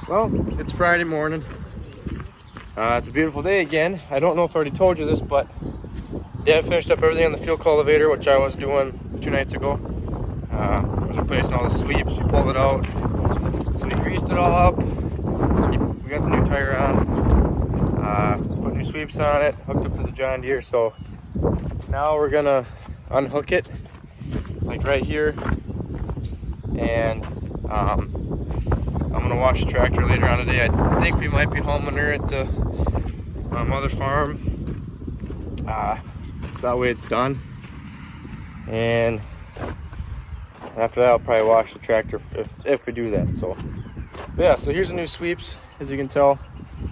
Well, it's Friday morning. It's a beautiful day again. I don't know if I already told you this, but Dad finished up everything on the fuel cultivator, which I was doing 2 nights ago. I was replacing all the sweeps. We pulled it out. So we greased it all up. We got the new tire on. Put new sweeps on it. Hooked up to the John Deere. So now we're gonna unhook it, like right here. And I'm gonna wash the tractor later on today. I think we might be hauling manure at the other farm. So that way it's done. And after that, I'll probably wash the tractor if we do that. So yeah, so here's the new sweeps. As you can tell,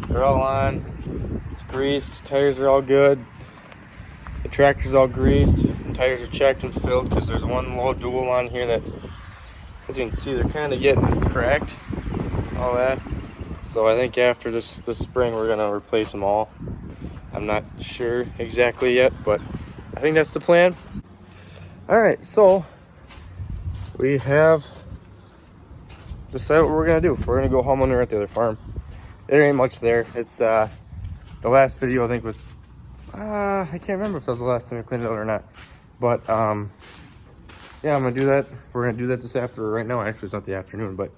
they're all on. It's greased. Tires are all good. The tractor's all greased. The tires are checked and filled because there's one low dual on here that, as you can see, they're kind of getting cracked. All that. So I think after this spring we're gonna replace them all. I'm not sure exactly yet, but I think that's the plan. All right, so we have decided what we're gonna do. We're gonna go haul manure at the other farm. There ain't much there. It's the last video I think was I can't remember if that was the last time we cleaned it out or not, but yeah, I'm gonna do that. We're gonna do that this afternoon. Right now, actually, it's not the afternoon, but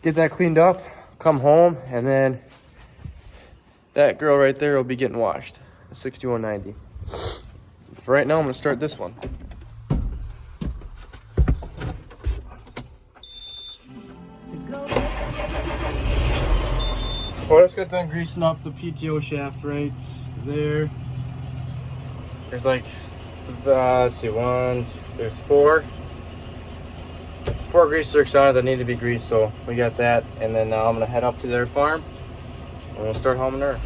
get that cleaned up, come home, and then that girl right there will be getting washed. 6190. For right now, I'm gonna start this one. Well, I just got done greasing up the PTO shaft right there. There's like, let's see, there's four grease zerks on it that need to be greased, so we got that. And then now I'm gonna head up to their farm and we'll start hauling manure.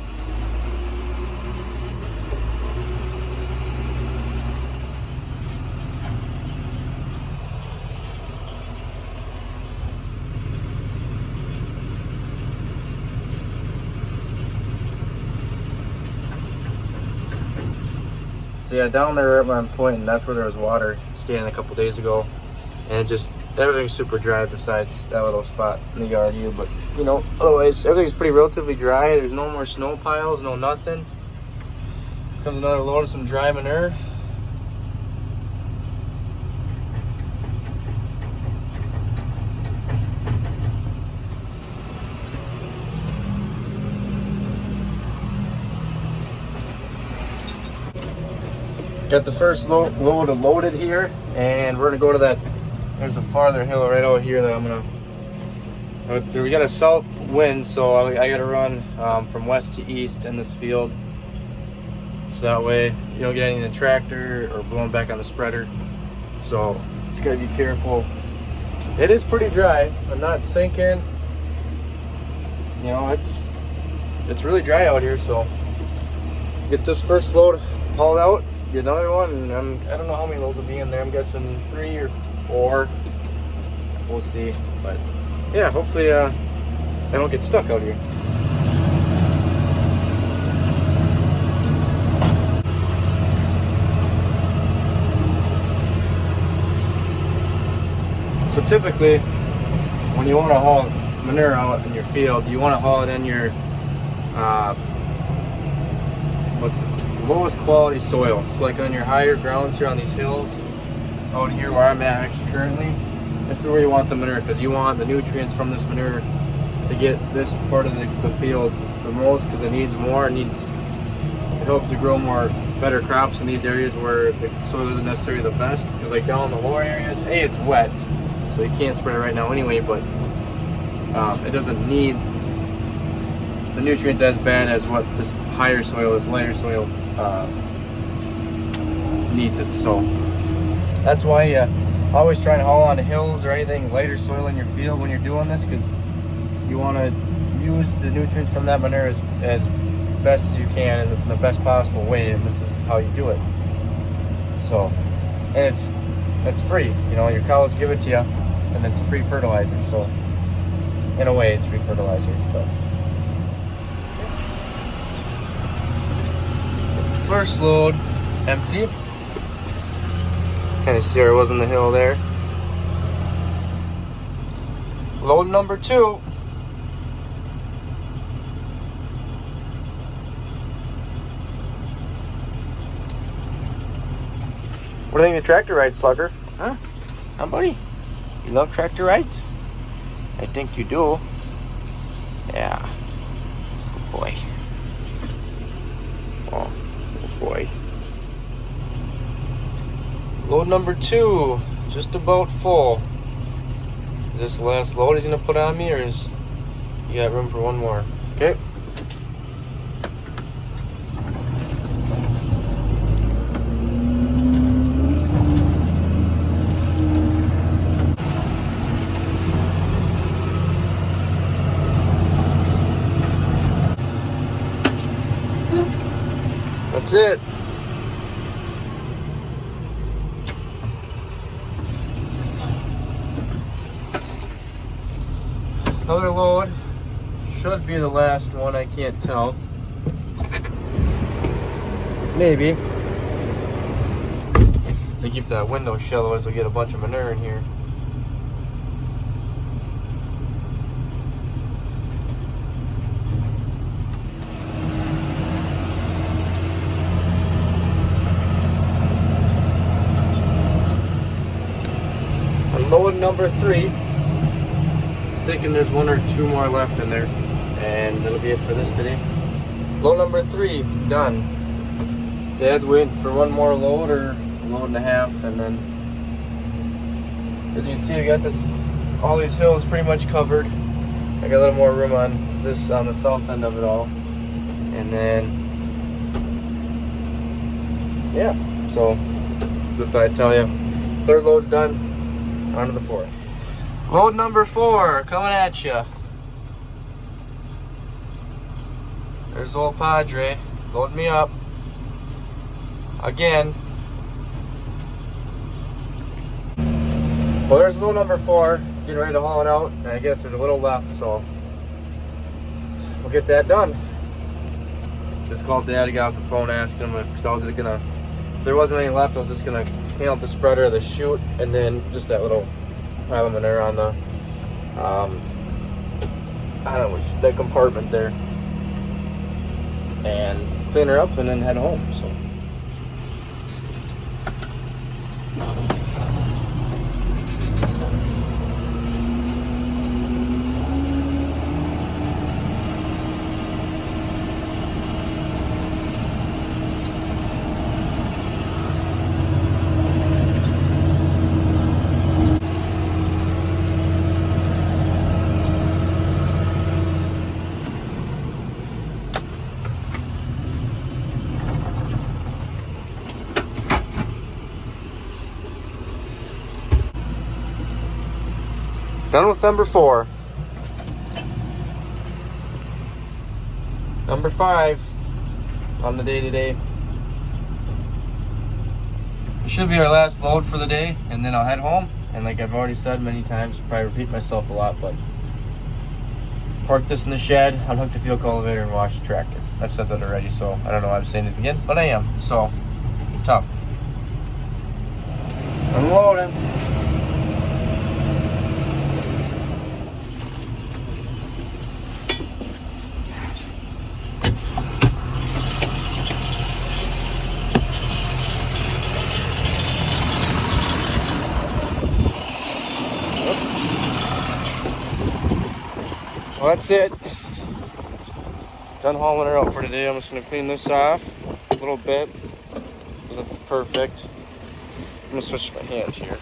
So yeah, down there at my point, and that's where there was water standing a couple days ago, and it just, everything's super dry besides that little spot in the yard here. But you know, otherwise everything's pretty relatively dry. There's no more snow piles, no nothing. Comes another load of some dry manure. Got the first load loaded here, and we're gonna go to that. There's a farther hill right out here that I'm gonna. We got a south wind, so I gotta run from west to east in this field, so that way you don't get any in the tractor or blowing back on the spreader. So just gotta be careful. It is pretty dry. I'm not sinking. You know, it's really dry out here. So get this first load hauled out. Get another one, and I don't know how many loads will be in there. I'm guessing 3 or 4. We'll see. But yeah, hopefully I don't get stuck out here. So typically, when you want to haul manure out in your field, you want to haul it in your lowest quality soil. So like on your higher grounds here on these hills out here where I'm at actually currently, this is where you want the manure, because you want the nutrients from this manure to get this part of the field the most, because it needs more. It helps to grow better crops in these areas where the soil isn't necessarily the best, because like down in the lower areas, it's wet, so you can't spray it right now anyway, but it doesn't need the nutrients as bad as what this higher soil, this lighter soil needs it. So that's why you always try and haul on the hills or anything lighter soil in your field when you're doing this, because you want to use the nutrients from that manure as best as you can in the best possible way, and this is how you do it. So, and it's free. You know, your cows give it to you, and it's free fertilizer. So in a way, it's free fertilizer. But first load empty. Kind of see where it was on the hill there. Load number 2. What do you think of the tractor ride, Slugger? Huh? Huh, buddy? You love tractor rides? I think you do. Yeah. Good boy. Oh, good boy. Load number 2, just about full. Is this the last load he's gonna put on me, or is you got room for one more? Okay. That's it. Another load. Should be the last one, I can't tell. Maybe. They keep that window shut, otherwise we'll get a bunch of manure in here. Load number 3. Thinking there's 1 or 2 more left in there, and that'll be it for this today. Load number 3 done. Dad's waiting for 1 more load, or a load and a half, and then as you can see, we got this, all these hills pretty much covered. I got a little more room on this, on the south end of it all, and then yeah. So just thought I'd tell you, 3rd load's done. On to the 4th. Load number 4 coming at you. There's old Padre loading me up again. Well, there's load number 4, getting ready to haul it out, and I guess there's a little left, so we'll get that done. Just called Dad, I got off the phone asking him if there wasn't any left, I was just gonna clean out the spreader, the chute, and then just that little pile of manure on the, I don't know, that compartment there, and clean her up and then head home. So. Done with number 4. Number 5 on the day today. It should be our last load for the day, and then I'll head home. And like I've already said many times, probably repeat myself a lot, but park this in the shed, unhook the fuel cultivator, and wash the tractor. I've said that already, so I don't know why I'm saying it again, but I am. So tough. Unloading. Well, that's it. Done hauling her out for today. I'm just going to clean this off a little bit. Wasn't perfect. I'm going to switch my hand here.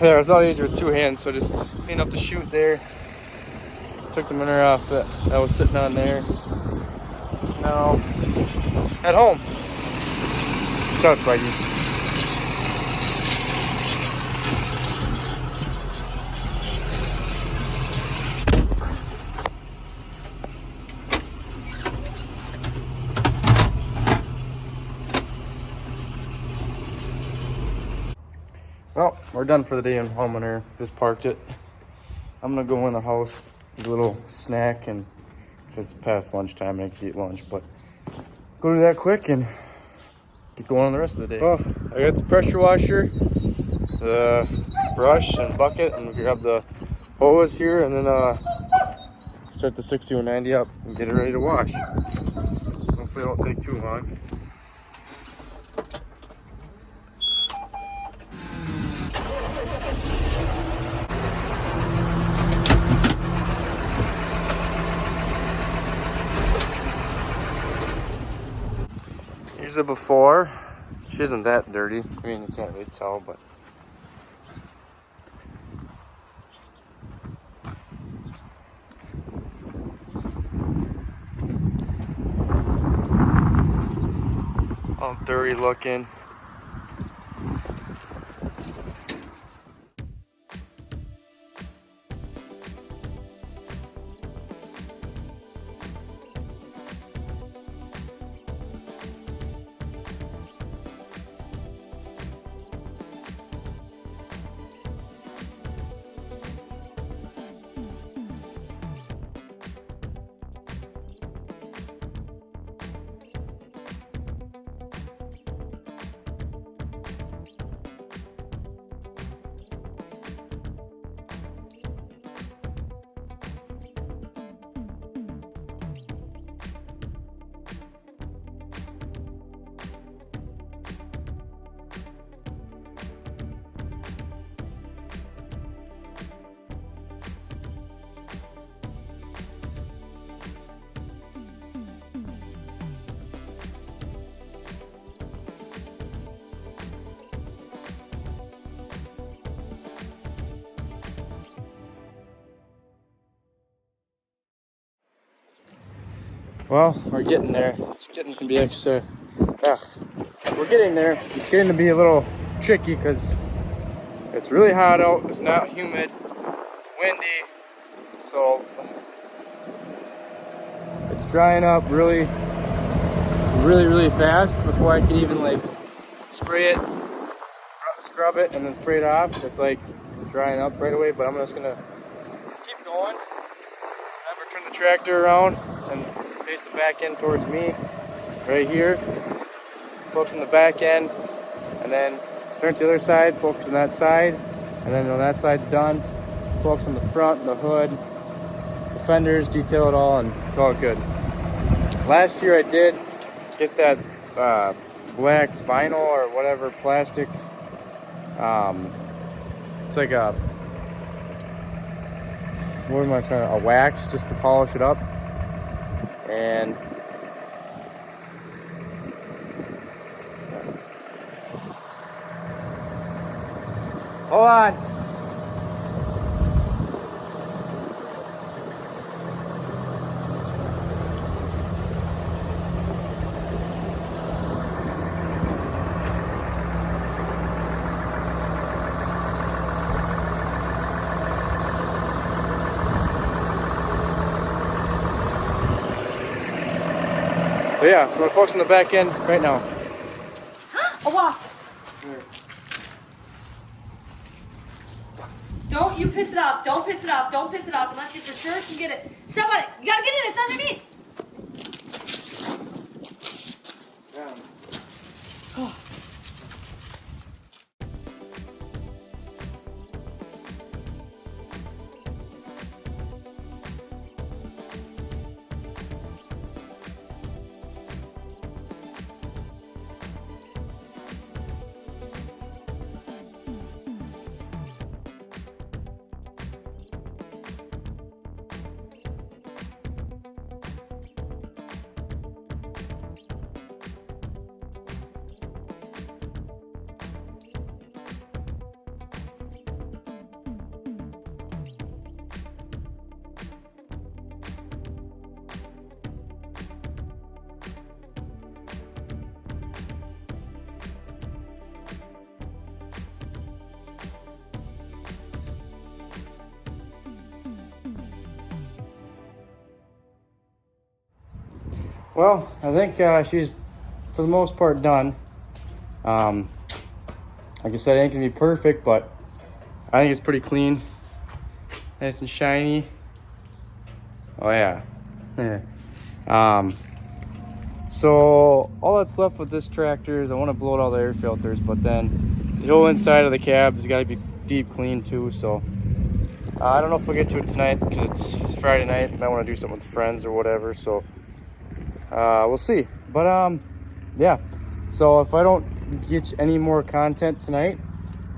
There, it's a lot easier with 2 hands, so just clean up the chute there. Took the manure off that was sitting on there. Now, at home. Ciao, Spidey. Well, we're done for the day in home manure. Just parked it. I'm gonna go in the house, get a little snack, and since it's past lunchtime, I can eat lunch, but go do that quick and keep going on the rest of the day. Oh, I got the pressure washer, the brush and bucket, and we grab the hose here, and then start the 6190 up and get it ready to wash. Hopefully it won't take too long. Here's the before. She isn't that dirty. I mean, you can't really tell, but all dirty looking. Well, we're getting there. It's getting to be extra. We're getting there. It's getting to be a little tricky because it's really hot out. It's not humid. It's windy. So it's drying up really fast before I can even like spray it, scrub it, and then spray it off. It's like drying up right away. But I'm just gonna keep going. Have her turn the tractor around and face the back end towards me, right here. Focus on the back end, and then turn to the other side, focus on that side, and then when that side's done, focus on the front, the hood, the fenders, detail it all, and call it good. Last year I did get that black vinyl or whatever plastic. It's like a, what am I trying to, a wax just to polish it up. And hold on. But yeah, so we're focusing on the back end right now. A wasp. Don't you piss it off. Don't piss it off. Don't piss it off unless you for sure can get it. Step on it. You gotta get it. It's underneath. Yeah. Oh. Well, I think she's, for the most part, done. Like I said, it ain't gonna be perfect, but I think it's pretty clean. Nice and shiny. Oh yeah. So all that's left with this tractor is I want to blow out all the air filters, but then the whole inside of the cab has got to be deep clean too. So I don't know if we'll get to it tonight because it's Friday night. Might want to do something with friends or whatever. So we'll see. But yeah. So if I don't get any more content tonight,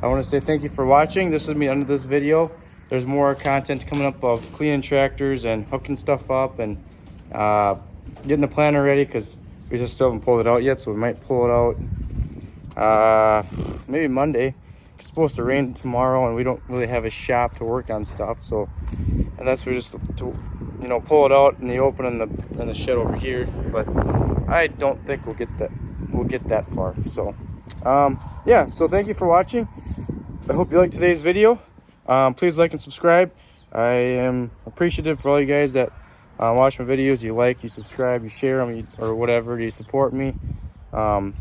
I want to say thank you for watching. This is the end of this video. There's more content coming up of cleaning tractors and hooking stuff up and getting the planter ready because we just still haven't pulled it out yet. So we might pull it out maybe Monday. It's supposed to rain tomorrow and we don't really have a shop to work on stuff. So unless we just to, you know, pull it out in the open in the shed over here. But I don't think we'll get that far. So yeah, so thank you for watching. I hope you liked today's video. Please like and subscribe. I am appreciative for all you guys that watch my videos. You like, you subscribe, you share them, or whatever. You support me. I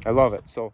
love it. So